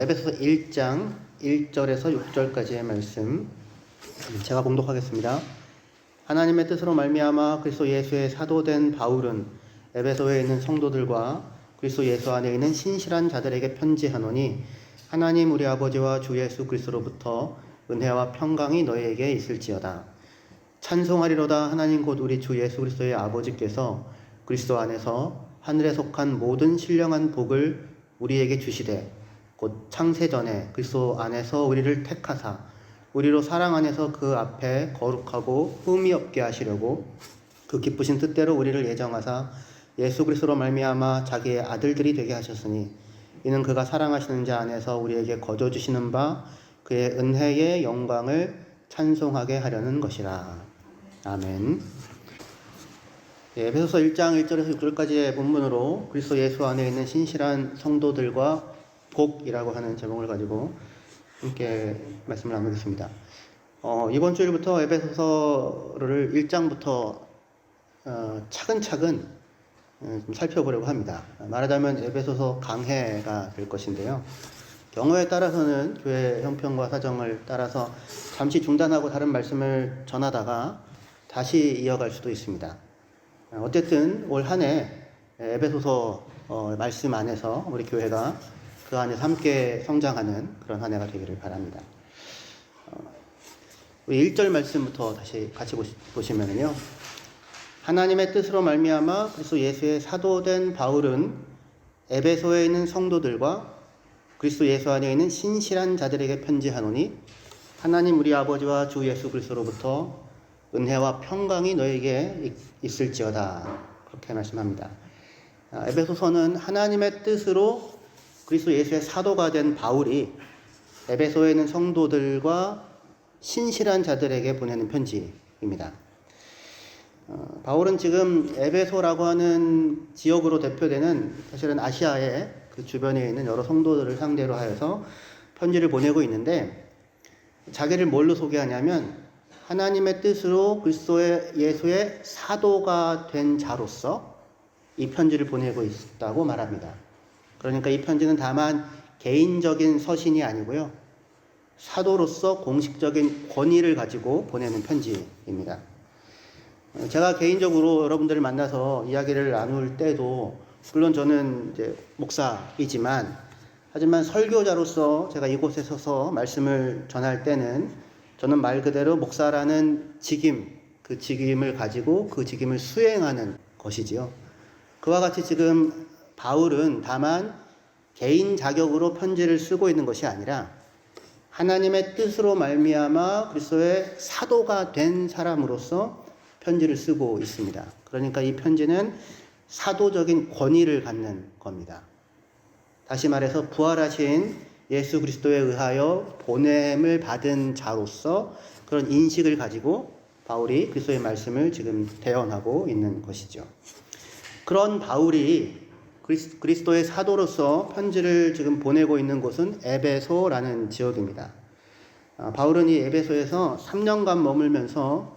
에베소서 1장 1절에서 6절까지의 말씀 제가 봉독하겠습니다. 하나님의 뜻으로 말미암아 그리스도 예수의 사도된 바울은 에베소에 있는 성도들과 그리스도 예수 안에 있는 신실한 자들에게 편지하노니 하나님 우리 아버지와 주 예수 그리스도로부터 은혜와 평강이 너희에게 있을지어다. 찬송하리로다. 하나님 곧 우리 주 예수 그리스도의 아버지께서 그리스도 안에서 하늘에 속한 모든 신령한 복을 우리에게 주시되 곧 창세전에 그리스도 안에서 우리를 택하사 우리로 사랑 안에서 그 앞에 거룩하고 흠이 없게 하시려고 그 기쁘신 뜻대로 우리를 예정하사 예수 그리스도로 말미암아 자기의 아들들이 되게 하셨으니 이는 그가 사랑하시는 자 안에서 우리에게 거저 주시는 바 그의 은혜의 영광을 찬송하게 하려는 것이라. 아멘. 에베소서 1장 1절에서 6절까지의 본문으로 그리스도 예수 안에 있는 신실한 성도들과 복이라고 하는 제목을 가지고 함께 말씀을 나누겠습니다. 이번 주일부터 에베소서를 1장부터 차근차근 좀 살펴보려고 합니다. 말하자면 에베소서 강해가 될 것인데요. 경우에 따라서는 교회 형편과 사정을 따라서 잠시 중단하고 다른 말씀을 전하다가 다시 이어갈 수도 있습니다. 어쨌든 올 한 해 에베소서 말씀 안에서 우리 교회가 그 안에서 함께 성장하는 그런 한 해가 되기를 바랍니다. 우리 1절 말씀부터 다시 같이 보시면요. 하나님의 뜻으로 말미암아 그리스도 예수의 사도된 바울은 에베소에 있는 성도들과 그리스도 예수 안에 있는 신실한 자들에게 편지하노니 하나님 우리 아버지와 주 예수 그리스도로부터 은혜와 평강이 너에게 있을지어다. 그렇게 말씀합니다. 에베소서는 하나님의 뜻으로 그리스도 예수의 사도가 된 바울이 에베소에 있는 성도들과 신실한 자들에게 보내는 편지입니다. 바울은 지금 에베소라고 하는 지역으로 대표되는 사실은 아시아의 그 주변에 있는 여러 성도들을 상대로 하여서 편지를 보내고 있는데 자기를 뭘로 소개하냐면 하나님의 뜻으로 그리스도의 예수의 사도가 된 자로서 이 편지를 보내고 있다고 말합니다. 그러니까 이 편지는 다만 개인적인 서신이 아니고요. 사도로서 공식적인 권위를 가지고 보내는 편지입니다. 제가 개인적으로 여러분들을 만나서 이야기를 나눌 때도 물론 저는 이제 목사이지만 하지만 설교자로서 제가 이곳에 서서 말씀을 전할 때는 저는 말 그대로 목사라는 직임, 그 직임을 가지고 그 직임을 수행하는 것이지요. 그와 같이 지금 바울은 다만 개인 자격으로 편지를 쓰고 있는 것이 아니라 하나님의 뜻으로 말미암아 그리스도의 사도가 된 사람으로서 편지를 쓰고 있습니다. 그러니까 이 편지는 사도적인 권위를 갖는 겁니다. 다시 말해서 부활하신 예수 그리스도에 의하여 보냄을 받은 자로서 그런 인식을 가지고 바울이 그리스도의 말씀을 지금 대언하고 있는 것이죠. 그런 바울이 그리스도의 사도로서 편지를 지금 보내고 있는 곳은 에베소라는 지역입니다. 바울은 이 에베소에서 3년간 머물면서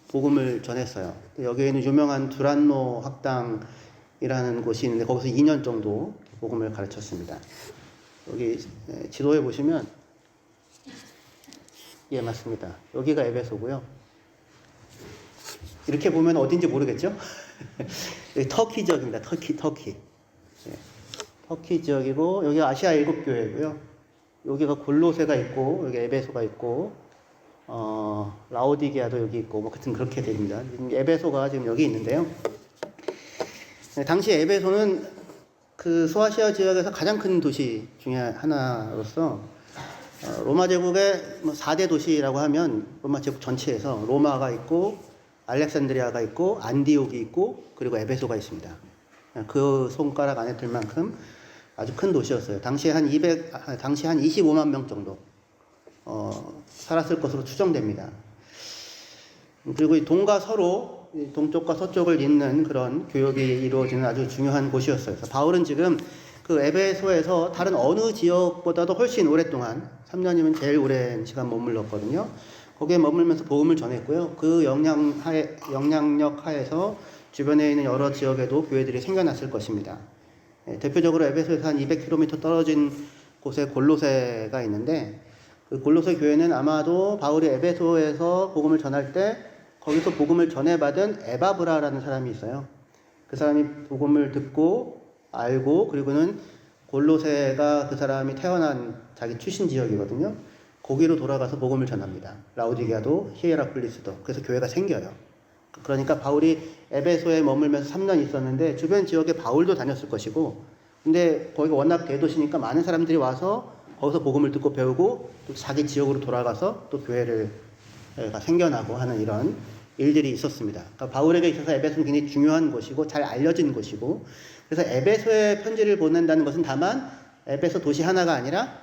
복음을 전했어요. 여기에 있는 유명한 두란노 학당이라는 곳이 있는데 거기서 2년 정도 복음을 가르쳤습니다. 여기 지도에 보시면 예, 맞습니다. 여기가 에베소고요. 이렇게 보면 어딘지 모르겠죠? 여기 터키 지역입니다. 터키. 예, 터키 지역이고 여기가 아시아 7교회고요. 여기가 골로새가 있고 여기 에베소가 있고 라오디게아도 여기 있고 뭐 같은 그렇게 됩니다. 에베소가 지금 여기 있는데요. 당시 에베소는 그 소아시아 지역에서 가장 큰 도시 중에 하나로서 로마 제국의 4대 도시라고 하면 로마 제국 전체에서 로마가 있고 알렉산드리아가 있고 안디옥이 있고 그리고 에베소가 있습니다. 그 손가락 안에 들 만큼 아주 큰 도시였어요. 당시 한 25만 명 정도 살았을 것으로 추정됩니다. 그리고 이 동과 서로 동쪽과 서쪽을 잇는 그런 교역이 이루어지는 아주 중요한 곳이었어요. 그래서 바울은 지금 그 에베소에서 다른 어느 지역보다도 훨씬 오랫동안 3년이면 제일 오랜 시간 머물렀거든요. 거기에 머물면서 복음을 전했고요. 그 영향력 하에서 주변에 있는 여러 지역에도 교회들이 생겨났을 것입니다. 대표적으로 에베소에서 한 200km 떨어진 곳에 골로새가 있는데 그 골로새 교회는 아마도 바울이 에베소에서 복음을 전할 때 거기서 복음을 전해받은 에바브라라는 사람이 있어요. 그 사람이 복음을 듣고 알고 그리고는 골로새가 그 사람이 태어난 자기 출신 지역이거든요. 거기로 돌아가서 복음을 전합니다. 라오디게아도 히에라폴리스도. 그래서 교회가 생겨요. 그러니까 바울이 에베소에 머물면서 3년 있었는데 주변 지역에 바울도 다녔을 것이고 근데 거기가 워낙 대도시니까 많은 사람들이 와서 거기서 복음을 듣고 배우고 또 자기 지역으로 돌아가서 또 교회가 생겨나고 하는 이런 일들이 있었습니다. 그러니까 바울에게 있어서 에베소는 굉장히 중요한 곳이고 잘 알려진 곳이고 그래서 에베소에 편지를 보낸다는 것은 다만 에베소 도시 하나가 아니라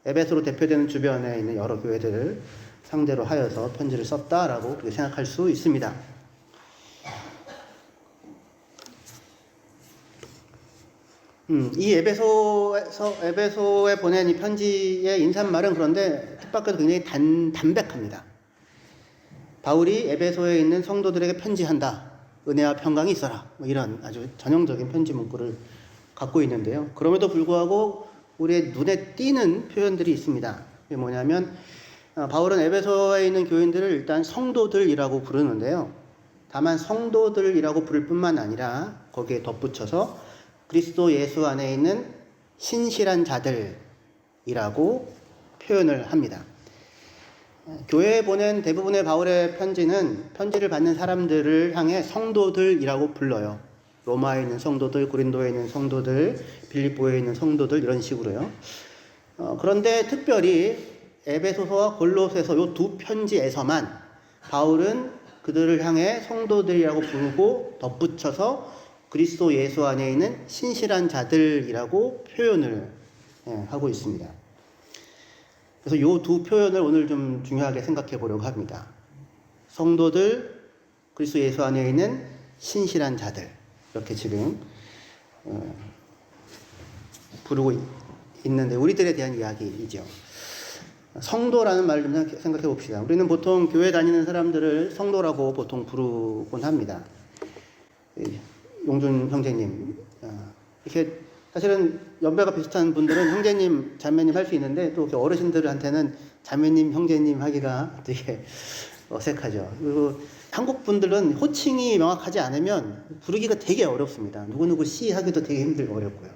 에베소로 대표되는 주변에 있는 여러 교회들을 상대로 하여서 편지를 썼다라고 그렇게 생각할 수 있습니다. 이 에베소에 보낸 이 편지의 인사말은 그런데 뜻밖에도 굉장히 담백합니다. 바울이 에베소에 있는 성도들에게 편지한다. 은혜와 평강이 있어라. 뭐 이런 아주 전형적인 편지 문구를 갖고 있는데요. 그럼에도 불구하고 우리의 눈에 띄는 표현들이 있습니다. 그게 뭐냐면 바울은 에베소에 있는 교인들을 일단 성도들이라고 부르는데요. 다만 성도들이라고 부를 뿐만 아니라 거기에 덧붙여서 그리스도 예수 안에 있는 신실한 자들이라고 표현을 합니다. 교회에 보낸 대부분의 바울의 편지는 편지를 받는 사람들을 향해 성도들이라고 불러요. 로마에 있는 성도들, 고린도에 있는 성도들, 빌립보에 있는 성도들 이런 식으로요. 그런데 특별히 에베소서와 골로새서 이 두 편지에서만 바울은 그들을 향해 성도들이라고 부르고 덧붙여서 그리스도 예수 안에 있는 신실한 자들이라고 표현을 하고 있습니다. 그래서 이 두 표현을 오늘 좀 중요하게 생각해 보려고 합니다. 성도들, 그리스도 예수 안에 있는 신실한 자들 이렇게 지금 부르고 있는데 우리들에 대한 이야기이죠. 성도라는 말을 좀 생각해 봅시다. 우리는 보통 교회 다니는 사람들을 성도라고 보통 부르곤 합니다. 용준 형제님, 이렇게 사실은 연배가 비슷한 분들은 형제님, 자매님 할 수 있는데 또 어르신들한테는 자매님, 형제님 하기가 되게 어색하죠. 그리고 한국 분들은 호칭이 명확하지 않으면 부르기가 되게 어렵습니다. 누구누구 씨 하기도 되게 힘들고 어렵고요.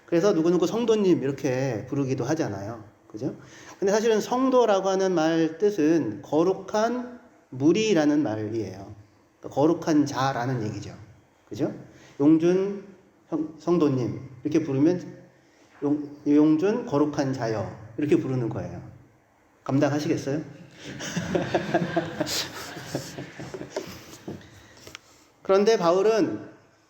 그래서 누구누구 성도님 이렇게 부르기도 하잖아요. 그죠? 근데 사실은 성도라고 하는 말 뜻은 거룩한 무리라는 말이에요. 그러니까 거룩한 자라는 얘기죠. 그죠? 용준 성도님 이렇게 부르면 용준 거룩한 자여 이렇게 부르는 거예요. 감당하시겠어요? 그런데 바울은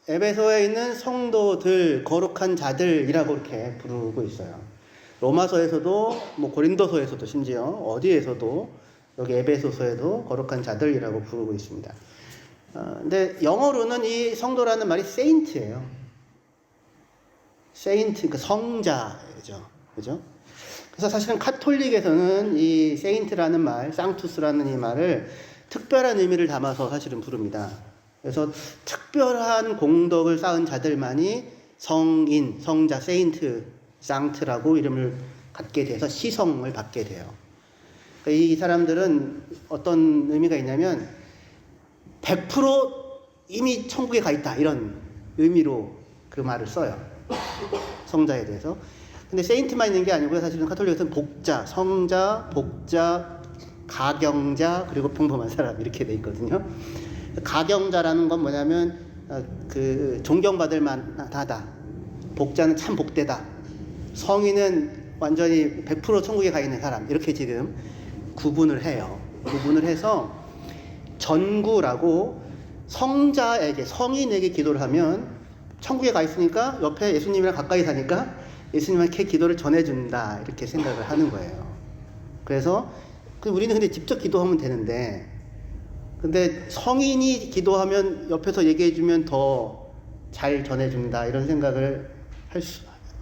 에베소에 있는 성도들, 거룩한 자들이라고 이렇게 부르고 있어요. 로마서에서도, 고린도서에서도 심지어 어디에서도 여기 에베소서에도 거룩한 자들이라고 부르고 있습니다. 근데 영어로는 이 성도라는 말이 saint예요. saint, 그러니까 성자죠. 그죠? 그래서 사실은 카톨릭에서는 이 saint라는 말, sanctus라는 이 말을 특별한 의미를 담아서 사실은 부릅니다. 그래서 특별한 공덕을 쌓은 자들만이 성인, 성자, 세인트, 상트라고 이름을 갖게 돼서 시성을 받게 돼요. 그러니까 이 사람들은 어떤 의미가 있냐면 100% 이미 천국에 가 있다 이런 의미로 그 말을 써요. 성자에 대해서. 근데 세인트만 있는 게 아니고요. 사실은 카톨릭에서는 복자, 성자, 복자, 가경자 그리고 평범한 사람 이렇게 돼 있거든요. 가경자라는 건 뭐냐면 그 존경받을 만하다. 복자는 참 복되다. 성인은 완전히 100% 천국에 가 있는 사람. 이렇게 지금 구분을 해요. 구분을 해서 전구라고 성자에게 성인에게 기도를 하면 천국에 가 있으니까 옆에 예수님이랑 가까이 사니까 예수님한테 기도를 전해준다. 이렇게 생각을 하는 거예요. 그래서 우리는 근데 직접 기도하면 되는데 근데 성인이 기도하면 옆에서 얘기해주면 더 잘 전해준다 이런 생각을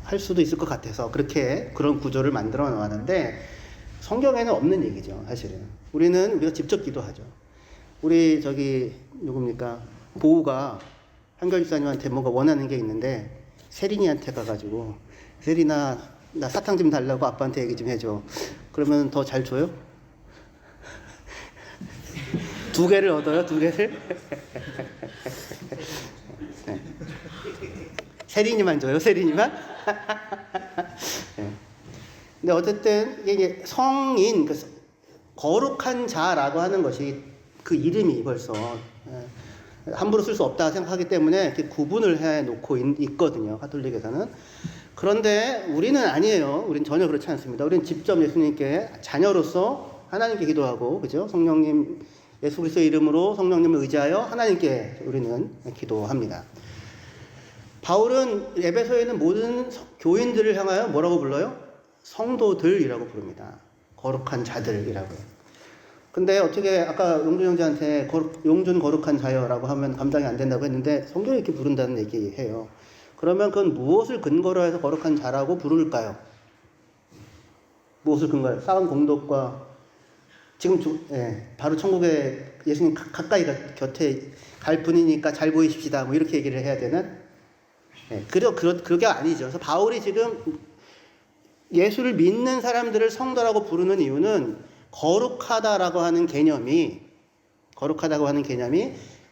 할 수도 있을 것 같아서 그런 구조를 만들어 놓았는데 성경에는 없는 얘기죠. 사실은 우리가 직접 기도하죠. 우리 누굽니까 보우가 한결 집사님한테 뭔가 원하는 게 있는데 세린이한테 가가지고 세린아 나 사탕 좀 달라고 아빠한테 얘기 좀 해줘. 그러면 더 잘 줘요? 2개를 얻어요? 2개를? 네. 세린이만 줘요? 세린이만? 네. 근데 어쨌든 이게 성인, 거룩한 자라고 하는 것이 그 이름이 벌써 함부로 쓸 수 없다 생각하기 때문에 이렇게 구분을 해놓고 있거든요. 가톨릭에서는. 그런데 우리는 아니에요. 우리는 전혀 그렇지 않습니다. 우리는 직접 예수님께 자녀로서 하나님께 기도하고, 그죠? 성령님, 예수 그리스도의 이름으로 성령님을 의지하여 하나님께 우리는 기도합니다. 바울은 에베소에 있는 모든 교인들을 향하여 뭐라고 불러요? 성도들이라고 부릅니다. 거룩한 자들이라고요. 근데 어떻게 아까 용준 형제한테 용준 거룩한 자여라고 하면 감당이 안 된다고 했는데 성경이 이렇게 부른다는 얘기해요. 그러면 그건 무엇을 근거로 해서 거룩한 자라고 부를까요? 무엇을 근거로? 쌓은 공덕과 지금 바로 천국에 예수님 가까이 곁에 갈 분이니까 잘 보이십시다. 뭐 이렇게 얘기를 해야 되는? 그게 아니죠. 그래서 바울이 지금 예수를 믿는 사람들을 성도라고 부르는 이유는 거룩하다고 하는 개념이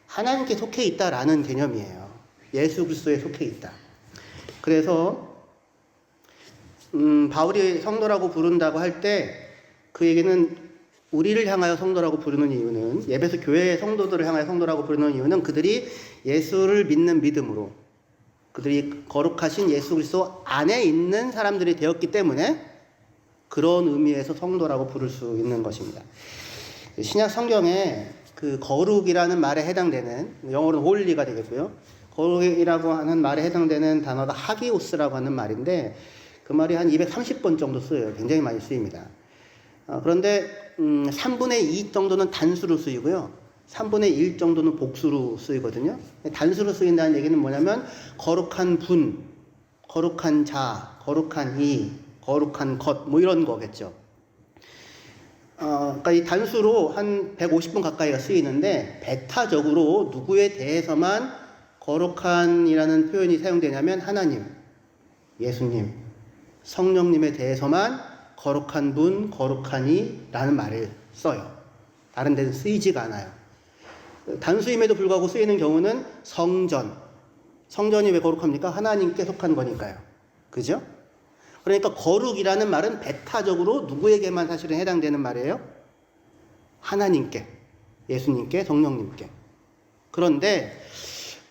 하나님께 속해 있다라는 개념이에요. 예수 그리스도에 속해 있다. 그래서 바울이 성도라고 부른다고 할 때 그 얘기는 우리를 향하여 성도라고 부르는 이유는, 에베소 교회의 성도들을 향하여 성도라고 부르는 이유는 그들이 예수를 믿는 믿음으로, 그들이 거룩하신 예수 그리스도 안에 있는 사람들이 되었기 때문에 그런 의미에서 성도라고 부를 수 있는 것입니다. 신약 성경에 그 거룩이라는 말에 해당되는, 영어로는 홀리가 되겠고요. 거룩이라고 하는 말에 해당되는 단어가 하기오스라고 하는 말인데 그 말이 한 230번 정도 쓰여요. 굉장히 많이 쓰입니다. 그런데 3분의 2 정도는 단수로 쓰이고요. 3분의 1 정도는 복수로 쓰이거든요. 단수로 쓰인다는 얘기는 뭐냐면 거룩한 분, 거룩한 자, 거룩한 이, 거룩한 것, 뭐 이런 거겠죠. 그러니까 이 단수로 한 150번 가까이가 쓰이는데 베타적으로 누구에 대해서만 거룩한이라는 표현이 사용되냐면 하나님, 예수님, 성령님에 대해서만 거룩한 분, 거룩하니 라는 말을 써요. 다른 데는 쓰이지가 않아요. 단수임에도 불구하고 쓰이는 경우는 성전. 성전이 왜 거룩합니까? 하나님께 속한 거니까요. 그죠? 그러니까 거룩이라는 말은 베타적으로 누구에게만 사실은 해당되는 말이에요? 하나님께, 예수님께, 성령님께. 그런데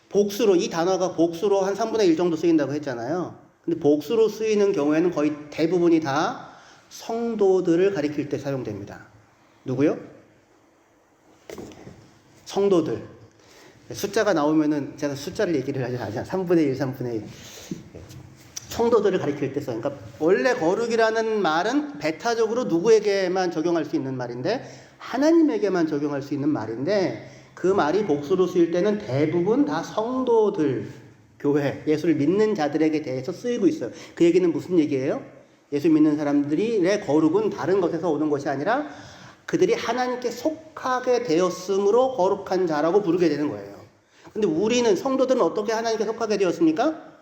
복수로, 이 단어가 복수로 한 3분의 1 정도 쓰인다고 했잖아요. 근데 복수로 쓰이는 경우에는 거의 대부분이 다 성도들을 가리킬 때 사용됩니다. 누구요? 성도들. 숫자가 나오면은 제가 숫자를 얘기를 하지 않아요. 3분의 1, 3분의 1. 성도들을 가리킬 때 써요. 그러니까 원래 거룩이라는 말은 베타적으로 누구에게만 적용할 수 있는 말인데 하나님에게만 적용할 수 있는 말인데 그 말이 복수로 쓰일 때는 대부분 다 성도들, 교회, 예수를 믿는 자들에게 대해서 쓰이고 있어요. 그 얘기는 무슨 얘기예요? 예수 믿는 사람들의 거룩은 다른 것에서 오는 것이 아니라 그들이 하나님께 속하게 되었으므로 거룩한 자라고 부르게 되는 거예요. 근데 우리는, 성도들은 어떻게 하나님께 속하게 되었습니까?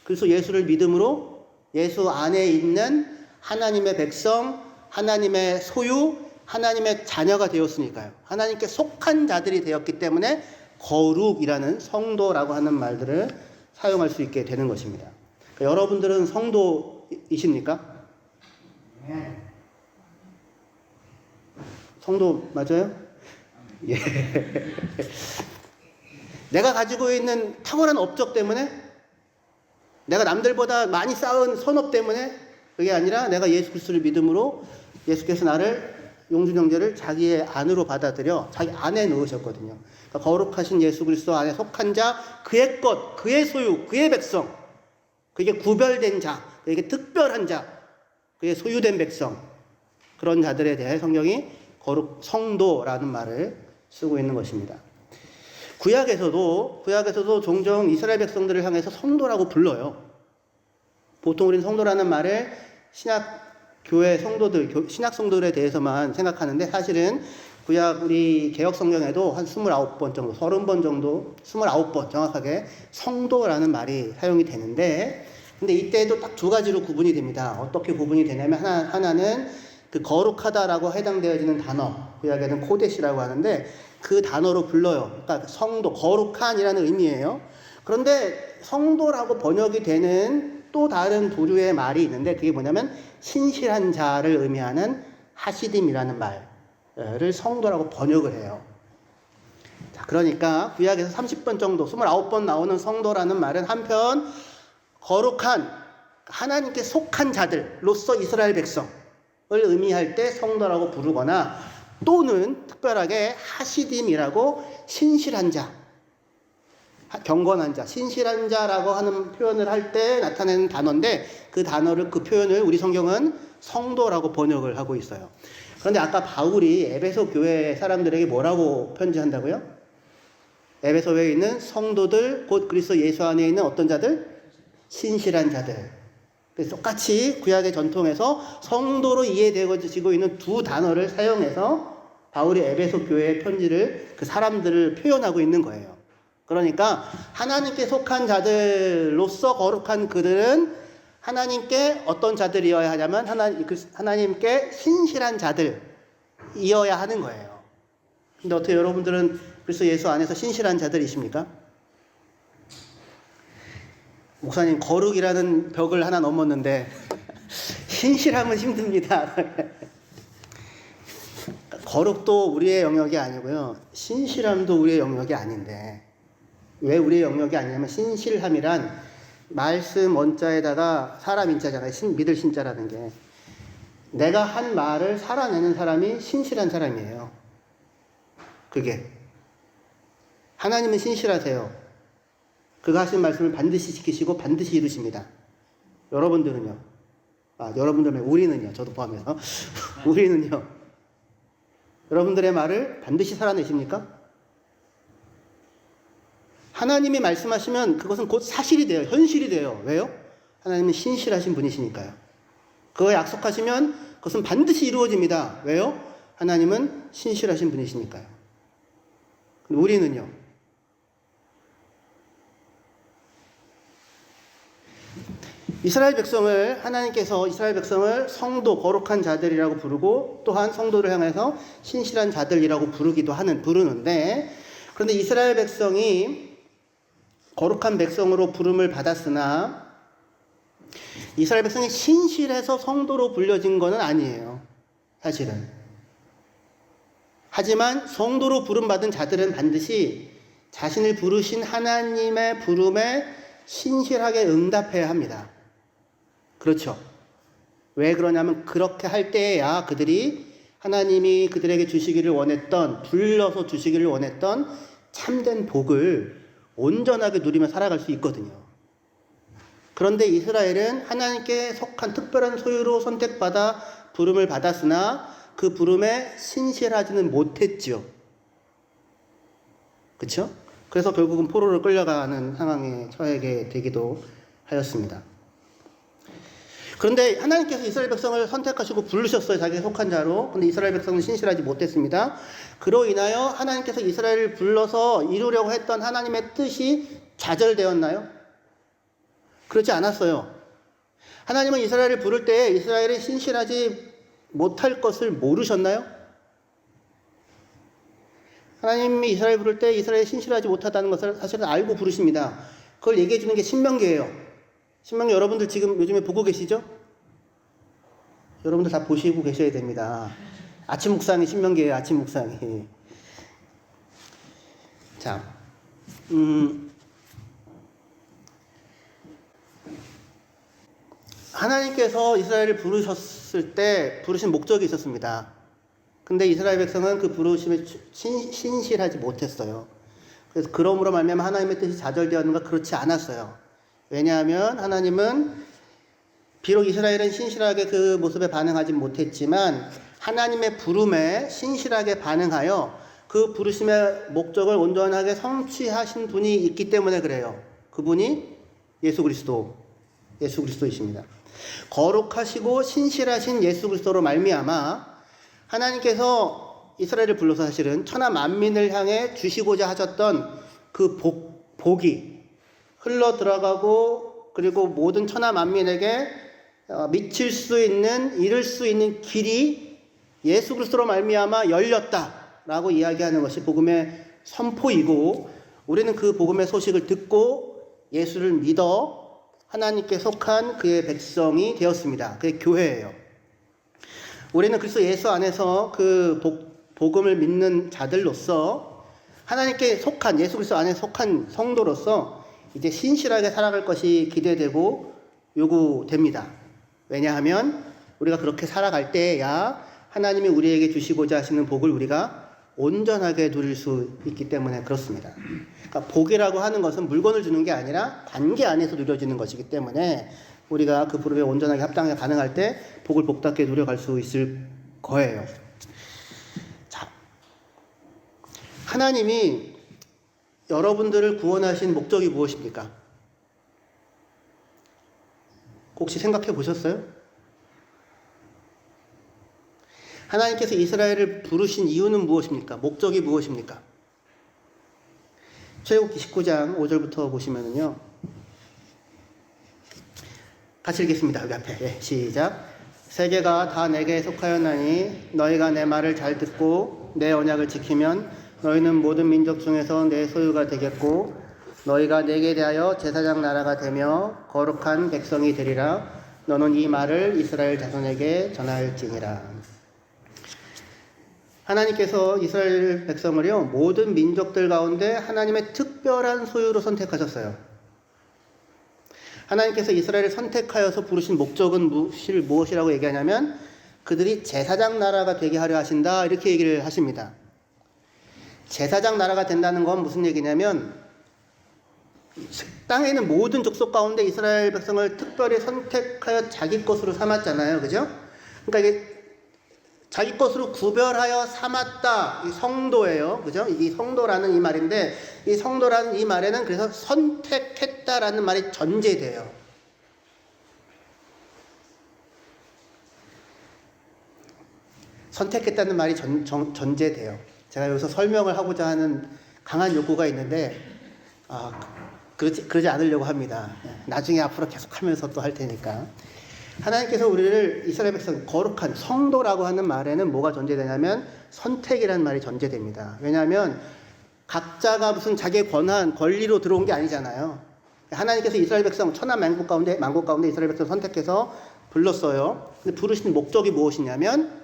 그래서 예수를 믿음으로 예수 안에 있는 하나님의 백성, 하나님의 소유, 하나님의 자녀가 되었으니까요. 하나님께 속한 자들이 되었기 때문에 거룩이라는 성도라고 하는 말들을 사용할 수 있게 되는 것입니다. 그러니까 여러분들은 성도이십니까? 성도 맞아요? 예. 내가 가지고 있는 탁월한 업적 때문에, 내가 남들보다 많이 쌓은 선업 때문에 그게 아니라 내가 예수 그리스도를 믿음으로 예수께서 나를, 용준 형제를 자기의 안으로 받아들여 자기 안에 넣으셨거든요. 그러니까 거룩하신 예수 그리스도 안에 속한 자, 그의 것, 그의 소유, 그의 백성, 그게 구별된 자, 그게 특별한 자, 그의 소유된 백성, 그런 자들에 대해 성경이 거룩, 성도라는 말을 쓰고 있는 것입니다. 구약에서도 종종 이스라엘 백성들을 향해서 성도라고 불러요. 보통 우리는 성도라는 말을 신약 교회 성도들, 신약 성도들에 대해서만 생각하는데 사실은 구약 우리 개역 성경에도 한 29번 정도, 30번 정도, 29번 정확하게 성도라는 말이 사용이 되는데 근데 이때도 딱 두 가지로 구분이 됩니다. 어떻게 구분이 되냐면 하나는 그 거룩하다라고 해당되어지는 단어, 구약에는 코데시라고 하는데 그 단어로 불러요. 그러니까 성도, 거룩한이라는 의미예요. 그런데 성도라고 번역이 되는 또 다른 부류의 말이 있는데 그게 뭐냐면 신실한 자를 의미하는 하시딤이라는 말을 성도라고 번역을 해요. 자, 그러니까 구약에서 30번 정도, 29번 나오는 성도라는 말은 한편 거룩한 하나님께 속한 자들로서 이스라엘 백성을 의미할 때 성도라고 부르거나 또는 특별하게 하시딤이라고 신실한 자, 경건한 자, 신실한 자라고 하는 표현을 할 때 나타내는 단어인데 그 표현을 우리 성경은 성도라고 번역을 하고 있어요. 그런데 아까 바울이 에베소 교회 사람들에게 뭐라고 편지한다고요? 에베소에 있는 성도들, 곧 그리스도 예수 안에 있는 어떤 자들? 신실한 자들. 그래서 똑같이 구약의 전통에서 성도로 이해되어지고 있는 두 단어를 사용해서 바울이 에베소 교회의 편지를 그 사람들을 표현하고 있는 거예요. 그러니까 하나님께 속한 자들로서 거룩한 그들은 하나님께 어떤 자들이어야 하냐면 하나님께 신실한 자들이어야 하는 거예요. 근데 어떻게 여러분들은 그리스도 예수 안에서 신실한 자들이십니까? 목사님 거룩이라는 벽을 하나 넘었는데 신실함은 힘듭니다. 거룩도 우리의 영역이 아니고요. 신실함도 우리의 영역이 아닌데 왜 우리의 영역이 아니냐면 신실함이란 말씀 원자에다가 사람 인자잖아요. 믿을 신자라는 게. 내가 한 말을 살아내는 사람이 신실한 사람이에요. 그게. 하나님은 신실하세요. 그가 하신 말씀을 반드시 지키시고 반드시 이루십니다. 여러분들은요? 여러분들, 우리는요? 저도 포함해서. 우리는요? 여러분들의 말을 반드시 살아내십니까? 하나님이 말씀하시면 그것은 곧 사실이 돼요. 현실이 돼요. 왜요? 하나님은 신실하신 분이시니까요. 그거 약속하시면 그것은 반드시 이루어집니다. 왜요? 하나님은 신실하신 분이시니까요. 우리는요? 하나님께서 이스라엘 백성을 성도, 거룩한 자들이라고 부르고 또한 성도를 향해서 신실한 자들이라고 부르는데 그런데 이스라엘 백성이 거룩한 백성으로 부름을 받았으나 이스라엘 백성이 신실해서 성도로 불려진 것은 아니에요. 사실은. 하지만 성도로 부름받은 자들은 반드시 자신을 부르신 하나님의 부름에 신실하게 응답해야 합니다. 그렇죠. 왜 그러냐면 그렇게 할 때에야 그들이 하나님이 그들에게 불러서 주시기를 원했던 참된 복을 온전하게 누리며 살아갈 수 있거든요. 그런데 이스라엘은 하나님께 속한 특별한 소유로 선택받아 부름을 받았으나 그 부름에 신실하지는 못했죠. 그렇죠? 그래서 결국은 포로로 끌려가는 상황에 처하게 되기도 하였습니다. 그런데 하나님께서 이스라엘 백성을 선택하시고 부르셨어요. 자기에 속한 자로. 근데 이스라엘 백성은 신실하지 못했습니다. 그로 인하여 하나님께서 이스라엘을 불러서 이루려고 했던 하나님의 뜻이 좌절되었나요? 그렇지 않았어요. 하나님은 이스라엘을 부를 때 이스라엘이 신실하지 못할 것을 모르셨나요? 하나님이 이스라엘 부를 때 이스라엘이 신실하지 못하다는 것을 사실은 알고 부르십니다. 그걸 얘기해 주는 게 신명기예요. 신명기 여러분들 지금 요즘에 보고 계시죠? 여러분들 다 보시고 계셔야 됩니다. 아침 묵상이 신명기예요. 아침 묵상이. 자, 하나님께서 이스라엘을 부르셨을 때 부르신 목적이 있었습니다. 근데 이스라엘 백성은 그 부르심에 신실하지 못했어요. 그래서 그러므로 말미암아 하나님의 뜻이 좌절되었는가? 그렇지 않았어요. 왜냐하면 하나님은 비록 이스라엘은 신실하게 그 모습에 반응하지 못했지만 하나님의 부름에 신실하게 반응하여 그 부르심의 목적을 온전하게 성취하신 분이 있기 때문에 그래요. 그분이 예수 그리스도이십니다. 거룩하시고 신실하신 예수 그리스도로 말미암아 하나님께서 이스라엘을 불러서 사실은 천하 만민을 향해 주시고자 하셨던 그 복이 흘러 들어가고 그리고 모든 천하 만민에게 미칠 수 있는, 이룰 수 있는 길이 예수 그리스도로 말미암아 열렸다라고 이야기하는 것이 복음의 선포이고, 우리는 그 복음의 소식을 듣고 예수를 믿어 하나님께 속한 그의 백성이 되었습니다. 그게 교회예요. 우리는 그리스도 예수 안에서 그 복음을 믿는 자들로서 하나님께 속한, 예수 그리스도 안에 속한 성도로서 이제 신실하게 살아갈 것이 기대되고 요구됩니다. 왜냐하면 우리가 그렇게 살아갈 때야 하나님이 우리에게 주시고자 하시는 복을 우리가 온전하게 누릴 수 있기 때문에 그렇습니다. 그러니까 복이라고 하는 것은 물건을 주는 게 아니라 관계 안에서 누려지는 것이기 때문에 우리가 그 부름에 온전하게 합당하게 반응할 때 복을 복답게 누려갈 수 있을 거예요. 자, 하나님이 여러분들을 구원하신 목적이 무엇입니까? 혹시 생각해 보셨어요? 하나님께서 이스라엘을 부르신 이유는 무엇입니까? 목적이 무엇입니까? 출애굽기 19장 5절부터 보시면은요. 같이 읽겠습니다. 여기 앞에. 예, 시작. 세계가 다 내게 속하였나니 너희가 내 말을 잘 듣고 내 언약을 지키면 너희는 모든 민족 중에서 내 소유가 되겠고 너희가 내게 대하여 제사장 나라가 되며 거룩한 백성이 되리라. 너는 이 말을 이스라엘 자손에게 전할지니라. 하나님께서 이스라엘 백성을요, 모든 민족들 가운데 하나님의 특별한 소유로 선택하셨어요. 하나님께서 이스라엘을 선택하여서 부르신 목적은 무엇이라고 얘기하냐면 그들이 제사장 나라가 되게 하려 하신다, 이렇게 얘기를 하십니다. 제사장 나라가 된다는 건 무슨 얘기냐면 땅에 있는 모든 족속 가운데 이스라엘 백성을 특별히 선택하여 자기 것으로 삼았잖아요. 그죠? 그러니까 이게 자기 것으로 구별하여 삼았다. 이 성도예요. 그죠? 이 성도라는 이 말인데, 이 성도라는 이 말에는 그래서 선택했다라는 말이 전제돼요. 선택했다는 말이 전제돼요. 제가 여기서 설명을 하고자 하는 강한 욕구가 있는데, 그러지 않으려고 합니다. 나중에 앞으로 계속 하면서 또 할 테니까. 하나님께서 우리를 이스라엘 백성 거룩한 성도라고 하는 말에는 뭐가 전제되냐면 선택이라는 말이 전제됩니다. 왜냐하면 각자가 무슨 자기의 권리로 들어온 게 아니잖아요. 하나님께서 이스라엘 백성 천하 만국 가운데 이스라엘 백성 선택해서 불렀어요. 근데 부르신 목적이 무엇이냐면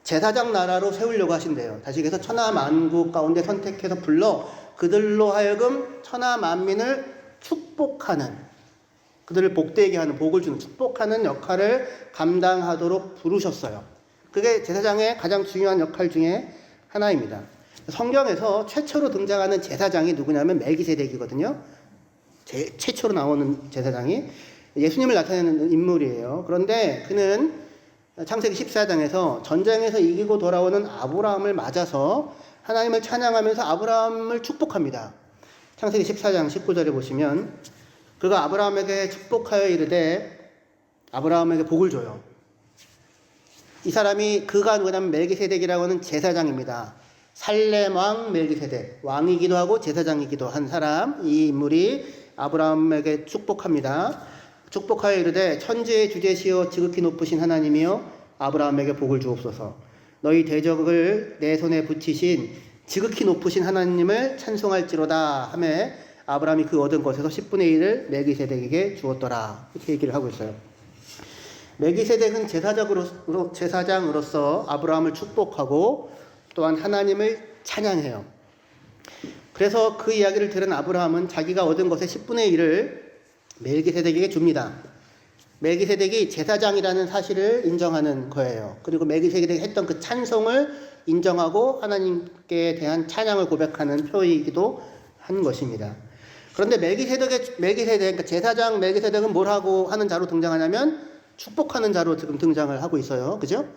제사장 나라로 세우려고 하신대요. 다시 얘기해서 천하 만국 가운데 선택해서 불러 그들로 하여금 천하 만민을 축복하는, 그들을 복되게 하는, 복을 주는, 축복하는 역할을 감당하도록 부르셨어요. 그게 제사장의 가장 중요한 역할 중에 하나입니다. 성경에서 최초로 등장하는 제사장이 누구냐면 멜기세덱이거든요. 최초로 나오는 제사장이 예수님을 나타내는 인물이에요. 그런데 그는 창세기 14장에서 전쟁에서 이기고 돌아오는 아브라함을 맞아서 하나님을 찬양하면서 아브라함을 축복합니다. 창세기 14장 19절에 보시면 그가 아브라함에게 축복하여 이르되 아브라함에게 복을 줘요. 이 사람이 그가 누구냐면 멜기세덱이라고 하는 제사장입니다. 살렘 왕 멜기세덱, 왕이기도 하고 제사장이기도 한 사람, 이 인물이 아브라함에게 축복합니다. 축복하여 이르되 천지의 주제시여 지극히 높으신 하나님이여 아브라함에게 복을 주옵소서. 너희 대적을 내 손에 붙이신 지극히 높으신 하나님을 찬송할지로다 하매 아브라함이 그 얻은 것에서 10분의 1을 멜기세덱에게 주었더라. 이렇게 얘기를 하고 있어요. 멜기세덱은 제사장으로서 아브라함을 축복하고 또한 하나님을 찬양해요. 그래서 그 이야기를 들은 아브라함은 자기가 얻은 것의 10분의 1을 멜기세덱에게 줍니다. 멜기세덱이 제사장이라는 사실을 인정하는 거예요. 그리고 멜기세덱이 했던 그 찬송을 인정하고 하나님께 대한 찬양을 고백하는 표이기도 한 것입니다. 그런데 그러니까 제사장 멜기세덱은 뭘 하고 하는 자로 등장하냐면 축복하는 자로 지금 등장을 하고 있어요. 그죠?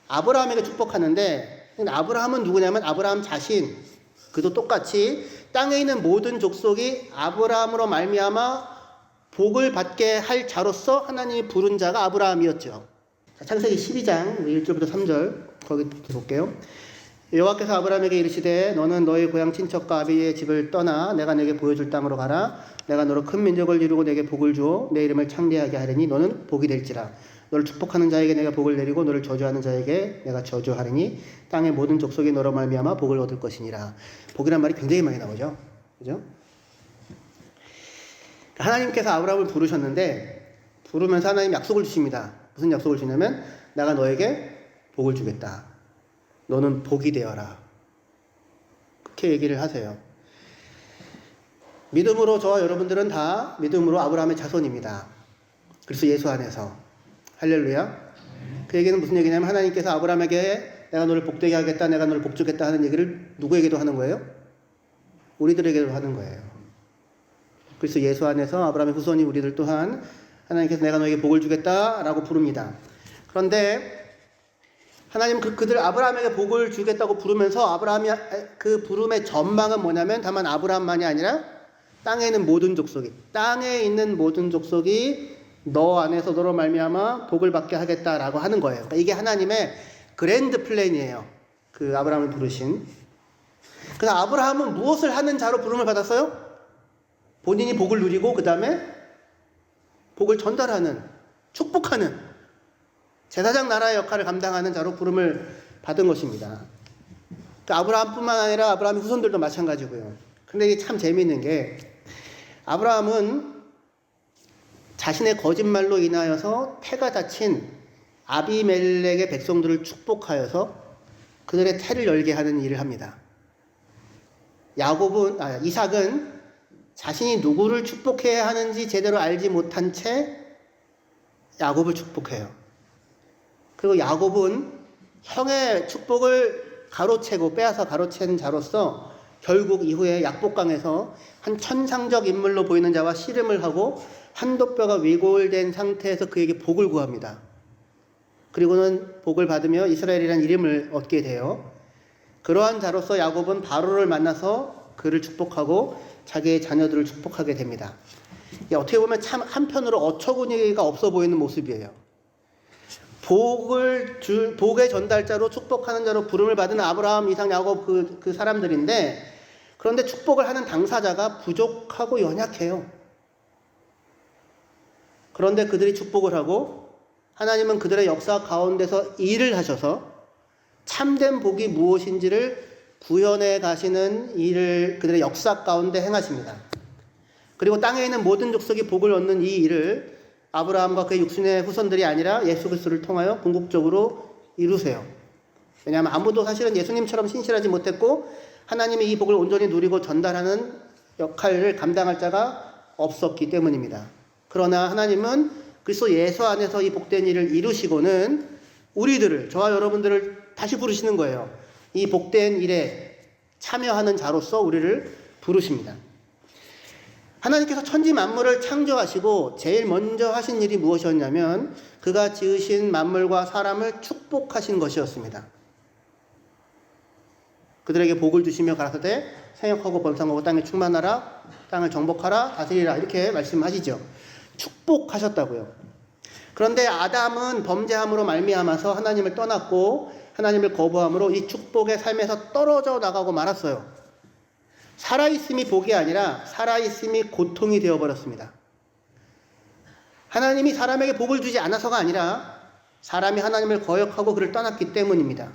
아브라함에게 축복하는데, 아브라함은 누구냐면 아브라함 자신, 그도 똑같이 땅에 있는 모든 족속이 아브라함으로 말미암아 복을 받게 할 자로서 하나님이 부른 자가 아브라함이었죠. 창세기 12장 1절부터 3절 거기 볼게요. 여호와께서 아브라함에게 이르시되 너는 너희 고향 친척과 아비의 집을 떠나 내가 내게 보여줄 땅으로 가라. 내가 너로 큰 민족을 이루고 내게 복을 주어 내 이름을 창대하게 하리니 너는 복이 될지라. 너를 축복하는 자에게 내가 복을 내리고 너를 저주하는 자에게 내가 저주하리니 땅의 모든 족속이 너로 말미암아 복을 얻을 것이니라. 복이란 말이 굉장히 많이 나오죠. 그죠? 하나님께서 아브라함을 부르셨는데 부르면서 하나님 약속을 주십니다. 무슨 약속을 주냐면 내가 너에게 복을 주겠다. 너는 복이 되어라. 그렇게 얘기를 하세요. 믿음으로 저와 여러분들은 다 믿음으로 아브라함의 자손입니다. 그래서 예수 안에서. 할렐루야. 그 얘기는 무슨 얘기냐면 하나님께서 아브라함에게 내가 너를 복되게 하겠다, 내가 너를 복주겠다 하는 얘기를 누구에게도 하는 거예요? 우리들에게도 하는 거예요. 그래서 예수 안에서 아브라함의 후손이 우리들 또한 하나님께서 내가 너에게 복을 주겠다라고 부릅니다. 그런데 하나님은 그들 아브라함에게 복을 주겠다고 부르면서 아브라함이 그 부름의 전망은 뭐냐면 다만 아브라함만이 아니라 땅에 있는 모든 족속이 너 안에서 너로 말미암아 복을 받게 하겠다라고 하는 거예요. 그러니까 이게 하나님의 그랜드 플랜이에요. 그 아브라함을 부르신. 그래서 아브라함은 무엇을 하는 자로 부름을 받았어요? 본인이 복을 누리고 그 다음에 복을 전달하는, 축복하는 제사장 나라의 역할을 감당하는 자로 부름을 받은 것입니다. 그러니까 아브라함뿐만 아니라 아브라함의 후손들도 마찬가지고요. 근데 이게 참 재미있는 게 아브라함은 자신의 거짓말로 인하여서 태가 다친 아비멜렉의 백성들을 축복하여서 그들의 태를 열게 하는 일을 합니다. 이삭은 자신이 누구를 축복해야 하는지 제대로 알지 못한 채 야곱을 축복해요. 그리고 야곱은 형의 축복을 빼앗아 가로챈 자로서 결국 이후에 약복강에서 한 천상적 인물로 보이는 자와 씨름을 하고 한도뼈가 위골된 상태에서 그에게 복을 구합니다. 그리고는 복을 받으며 이스라엘이라는 이름을 얻게 돼요. 그러한 자로서 야곱은 바로를 만나서 그를 축복하고 자기의 자녀들을 축복하게 됩니다. 어떻게 보면 참 한편으로 어처구니가 없어 보이는 모습이에요. 복의 전달자로 축복하는 자로 부름을 받은 아브라함, 이삭, 야곱 그 사람들인데 그런데 축복을 하는 당사자가 부족하고 연약해요. 그런데 그들이 축복을 하고 하나님은 그들의 역사 가운데서 일을 하셔서 참된 복이 무엇인지를 구현해 가시는 일을 그들의 역사 가운데 행하십니다. 그리고 땅에 있는 모든 족속이 복을 얻는 이 일을 아브라함과 그의 육신의 후손들이 아니라 예수 그리스도를 통하여 궁극적으로 이루세요. 왜냐하면 아무도 사실은 예수님처럼 신실하지 못했고 하나님이 이 복을 온전히 누리고 전달하는 역할을 감당할 자가 없었기 때문입니다. 그러나 하나님은 그리스도 예수 안에서 이 복된 일을 이루시고는 우리들을, 저와 여러분들을 다시 부르시는 거예요. 이 복된 일에 참여하는 자로서 우리를 부르십니다. 하나님께서 천지 만물을 창조하시고 제일 먼저 하신 일이 무엇이었냐면 그가 지으신 만물과 사람을 축복하신 것이었습니다. 그들에게 복을 주시며 가라사대 생육하고 번성하고 땅에 충만하라, 땅을 정복하라, 다스리라 이렇게 말씀하시죠. 축복하셨다고요. 그런데 아담은 범죄함으로 말미암아서 하나님을 떠났고 하나님을 거부함으로 이 축복의 삶에서 떨어져 나가고 말았어요. 살아있음이 복이 아니라 살아있음이 고통이 되어버렸습니다. 하나님이 사람에게 복을 주지 않아서가 아니라 사람이 하나님을 거역하고 그를 떠났기 때문입니다.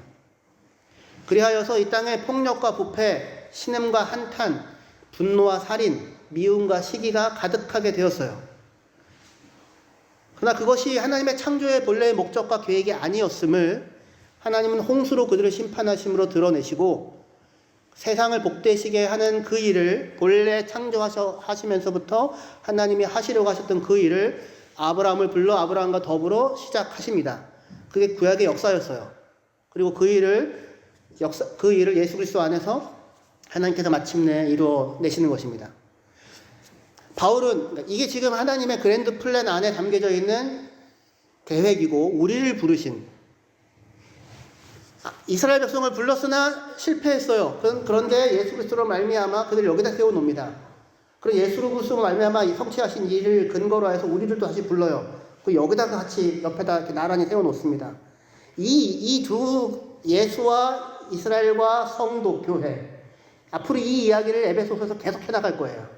그리하여서 이 땅에 폭력과 부패, 신음과 한탄, 분노와 살인, 미움과 시기가 가득하게 되었어요. 그러나 그것이 하나님의 창조의 본래의 목적과 계획이 아니었음을 하나님은 홍수로 그들을 심판하심으로 드러내시고 세상을 복되시게 하는 그 일을 본래 창조하시면서부터 하나님이 하시려고 하셨던 그 일을 아브라함을 불러 아브라함과 더불어 시작하십니다. 그게 구약의 역사였어요. 그리고 그 일을 예수 그리스도 안에서 하나님께서 마침내 이루어내시는 것입니다. 바울은 이게 지금 하나님의 그랜드 플랜 안에 담겨져 있는 계획이고 우리를 부르신 이스라엘 백성을 불렀으나 실패했어요. 그런데 예수 그리스도로 말미암아 그들을 여기다 세워놓습니다. 그리고 예수 그리스도로 말미암아 성취하신 일을 근거로 해서 우리를 또 다시 불러요. 그 여기다가 같이 옆에다 이렇게 나란히 세워놓습니다. 이 두 예수와 이스라엘과 성도, 교회. 앞으로 이 이야기를 에베소서에서 계속 해나갈 거예요.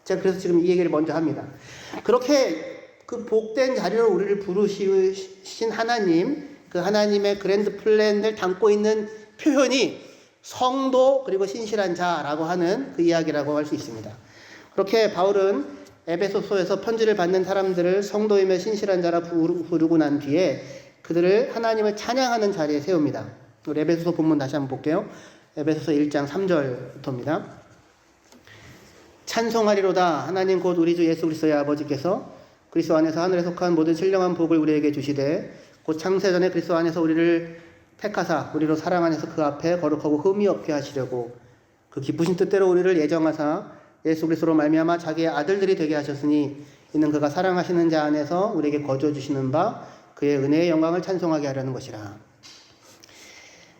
제가 그래서 지금 이 얘기를 먼저 합니다. 그렇게 그 복된 자리로 우리를 부르신 하나님, 그 하나님의 그랜드 플랜을 담고 있는 표현이 성도 그리고 신실한 자라고 하는 그 이야기라고 할 수 있습니다. 그렇게 바울은 에베소서에서 편지를 받는 사람들을 성도이며 신실한 자라 부르고 난 뒤에 그들을 하나님을 찬양하는 자리에 세웁니다. 우리 에베소서 본문 다시 한번 볼게요. 에베소서 1장 3절부터입니다. 찬송하리로다 하나님 곧 우리 주 예수 그리스도의 아버지께서 그리스도 안에서 하늘에 속한 모든 신령한 복을 우리에게 주시되 곧 창세전에 그리스도 안에서 우리를 택하사 우리로 사랑 안에서 그 앞에 거룩하고 흠이 없게 하시려고 그 기쁘신 뜻대로 우리를 예정하사 예수 그리스도로 말미암아 자기의 아들들이 되게 하셨으니 이는 그가 사랑하시는 자 안에서 우리에게 거저 주시는 바 그의 은혜의 영광을 찬송하게 하려는 것이라.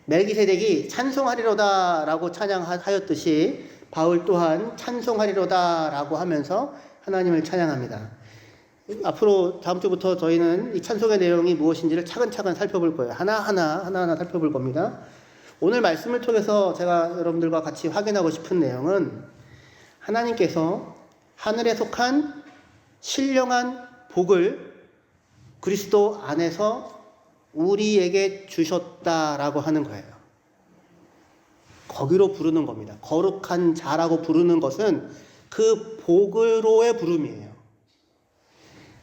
멜기세덱이 찬송하리로다 라고 찬양하였듯이 바울 또한 찬송하리로다 라고 하면서 하나님을 찬양합니다. 앞으로 다음 주부터 저희는 이 찬송의 내용이 무엇인지를 차근차근 살펴볼 거예요. 하나하나 살펴볼 겁니다. 오늘 말씀을 통해서 제가 여러분들과 같이 확인하고 싶은 내용은 하나님께서 하늘에 속한 신령한 복을 그리스도 안에서 우리에게 주셨다라고 하는 거예요. 거기로 부르는 겁니다. 거룩한 자라고 부르는 것은 그 복으로의 부름이에요.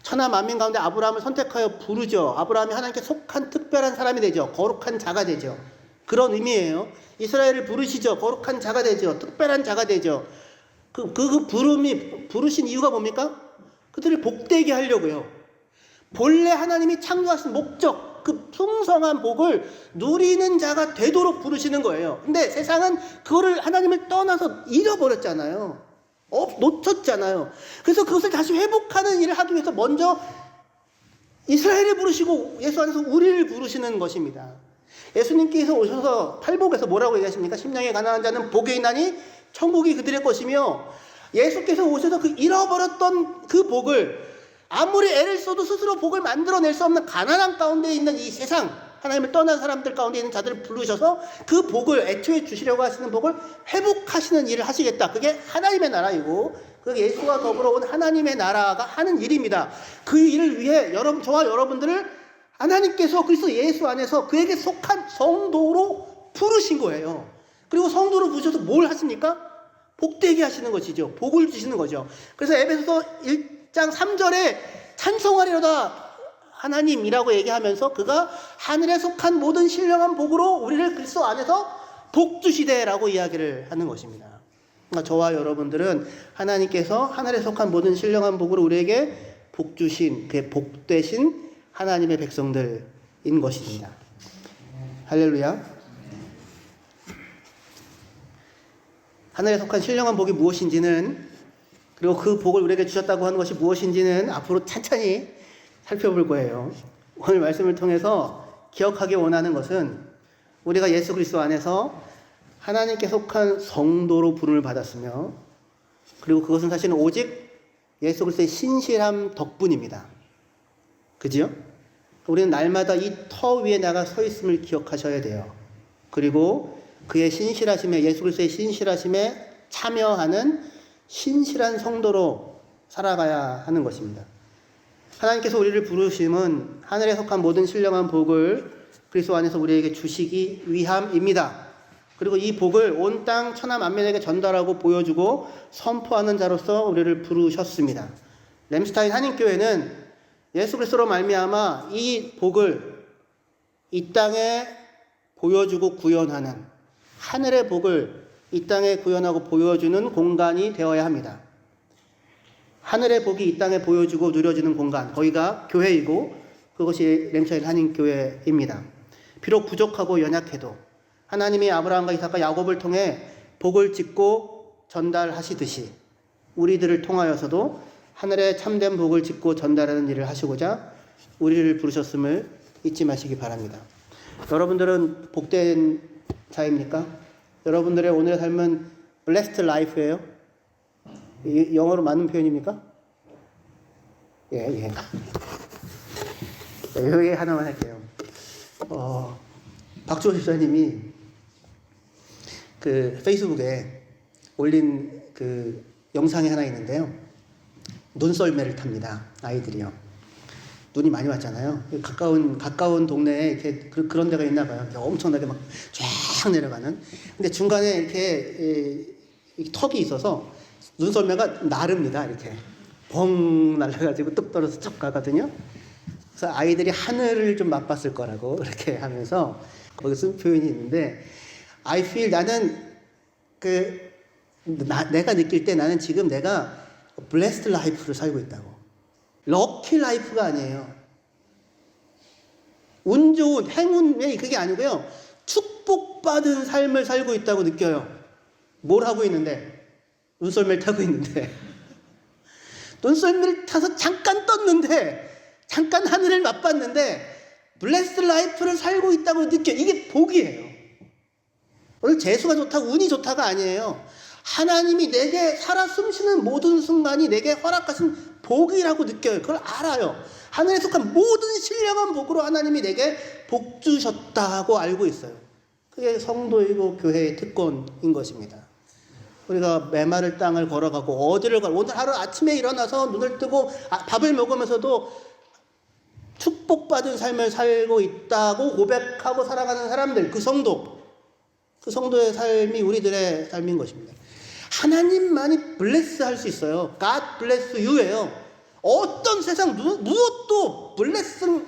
천하 만민 가운데 아브라함을 선택하여 부르죠. 아브라함이 하나님께 속한 특별한 사람이 되죠. 거룩한 자가 되죠. 그런 의미예요. 이스라엘을 부르시죠. 거룩한 자가 되죠. 특별한 자가 되죠. 그 부르신 이유가 뭡니까? 그들을 복되게 하려고요. 본래 하나님이 창조하신 목적, 그 풍성한 복을 누리는 자가 되도록 부르시는 거예요. 근데 세상은 그거를 하나님을 떠나서 잃어버렸잖아요. 놓쳤잖아요. 그래서 그것을 다시 회복하는 일을 하기 위해서 먼저 이스라엘을 부르시고 예수 안에서 우리를 부르시는 것입니다. 예수님께서 오셔서 팔복에서 뭐라고 얘기하십니까? 심령에 가난한 자는 복에 있나니 천국이 그들의 것이며, 예수께서 오셔서 그 잃어버렸던 그 복을 아무리 애를 써도 스스로 복을 만들어낼 수 없는 가난한 가운데 있는 이 세상, 하나님을 떠난 사람들 가운데 있는 자들을 부르셔서 그 복을, 애초에 주시려고 하시는 복을 회복하시는 일을 하시겠다. 그게 하나님의 나라이고 그 예수와 더불어 온 하나님의 나라가 하는 일입니다. 그 일을 위해 저와 여러분들을 하나님께서 그리스도 예수 안에서 그에게 속한 성도로 부르신 거예요. 그리고 성도로 부르셔서 뭘 하십니까? 복되게 하시는 것이죠. 복을 주시는 거죠. 그래서 에베소서 1장 3절에 찬송하리로다 하나님이라고 얘기하면서 그가 하늘에 속한 모든 신령한 복으로 우리를 그리스도 안에서 복 주시되라고 이야기를 하는 것입니다. 그러니까 저와 여러분들은 하나님께서 하늘에 속한 모든 신령한 복으로 우리에게 복 주신, 그 복되신 하나님의 백성들인 것입니다. 할렐루야. 하늘에 속한 신령한 복이 무엇인지는, 그리고 그 복을 우리에게 주셨다고 하는 것이 무엇인지는 앞으로 찬찬히 살펴볼 거예요. 오늘 말씀을 통해서 기억하기 원하는 것은 우리가 예수 그리스도 안에서 하나님께 속한 성도로 부름을 받았으며, 그리고 그것은 사실은 오직 예수 그리스도의 신실함 덕분입니다. 그지요? 우리는 날마다 이 터 위에 나가 서 있음을 기억하셔야 돼요. 그리고 그의 신실하심에, 예수 그리스도의 신실하심에 참여하는 신실한 성도로 살아가야 하는 것입니다. 하나님께서 우리를 부르심은 하늘에 속한 모든 신령한 복을 그리스도 안에서 우리에게 주시기 위함입니다. 그리고 이 복을 온 땅 천하 만민에게 전달하고 보여주고 선포하는 자로서 우리를 부르셨습니다. 램스타인 한인교회는 예수 그리스도로 말미암아 이 복을 이 땅에 보여주고 구현하는, 하늘의 복을 이 땅에 구현하고 보여주는 공간이 되어야 합니다. 하늘의 복이 이 땅에 보여주고 누려지는 공간, 거기가 교회이고 그것이 램스타인 한인교회입니다. 비록 부족하고 연약해도 하나님이 아브라함과 이삭과 야곱을 통해 복을 짓고 전달하시듯이 우리들을 통하여서도 하늘의 참된 복을 짓고 전달하는 일을 하시고자 우리를 부르셨음을 잊지 마시기 바랍니다. 여러분들은 복된 자입니까? 여러분들의 오늘의 삶은 blessed life예요? 영어로 맞는 표현입니까? 예. 여기 하나만 할게요. 박주호 집사님이 그 페이스북에 올린 그 영상이 하나 있는데요. 눈썰매를 탑니다. 아이들이요. 눈이 많이 왔잖아요. 가까운 동네에 이렇게 그런 데가 있나 봐요. 엄청나게 막 쫙 내려가는. 근데 중간에 이렇게 턱이 있어서 눈썰매가 나릅니다. 이렇게 벙 날아가지고 뚝 떨어져서 쭉 가거든요. 그래서 아이들이 하늘을 좀 맛봤을 거라고 이렇게 하면서 거기 쓴 표현이 있는데, I feel, 나는 내가 느낄 때 나는 지금 내가 blessed life를 살고 있다고. 럭키 라이프가 아니에요. 운 좋은 행운이 그게 아니고요. 축복받은 삶을 살고 있다고 느껴요. 뭘 하고 있는데? 눈썰매를 타고 있는데. 눈썰매를 타서 잠깐 떴는데, 잠깐 하늘을 맛봤는데 블레스드 라이프를 살고 있다고 느껴. 이게 복이에요. 오늘 재수가 좋다고 운이 좋다가 아니에요. 하나님이 내게 살아 숨쉬는 모든 순간이 내게 허락하신 복이라고 느껴요. 그걸 알아요. 하늘에 속한 모든 신령한 복으로 하나님이 내게 복 주셨다고 알고 있어요. 그게 성도이고 교회의 특권인 것입니다. 우리가 메마를 땅을 걸어가고 어디를 오늘 하루 아침에 일어나서 눈을 뜨고 밥을 먹으면서도 축복받은 삶을 살고 있다고 고백하고 살아가는 사람들, 그 성도의 삶이 우리들의 삶인 것입니다. 하나님만이 블레스 할 수 있어요. God bless you예요. 어떤 세상 무엇도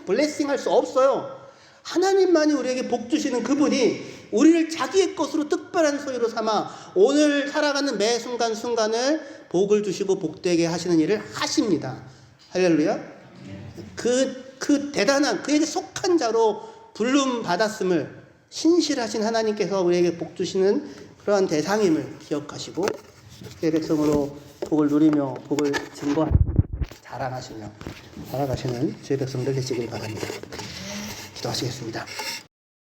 블레싱 할 수 없어요. 하나님만이 우리에게 복 주시는 그분이 우리를 자기의 것으로 특별한 소유로 삼아 오늘 살아가는 매 순간순간을 복을 주시고 복되게 하시는 일을 하십니다. 할렐루야. 그 대단한 그에게 속한 자로 부름 받았음을 신실하신 하나님께서 우리에게 복 주시는 그러한 대상임을 기억하시고 그의 백성으로 복을 누리며 복을 증거하며 자랑하시며 살아가시는 주의 백성들 되시길 바랍니다. 기도하시겠습니다.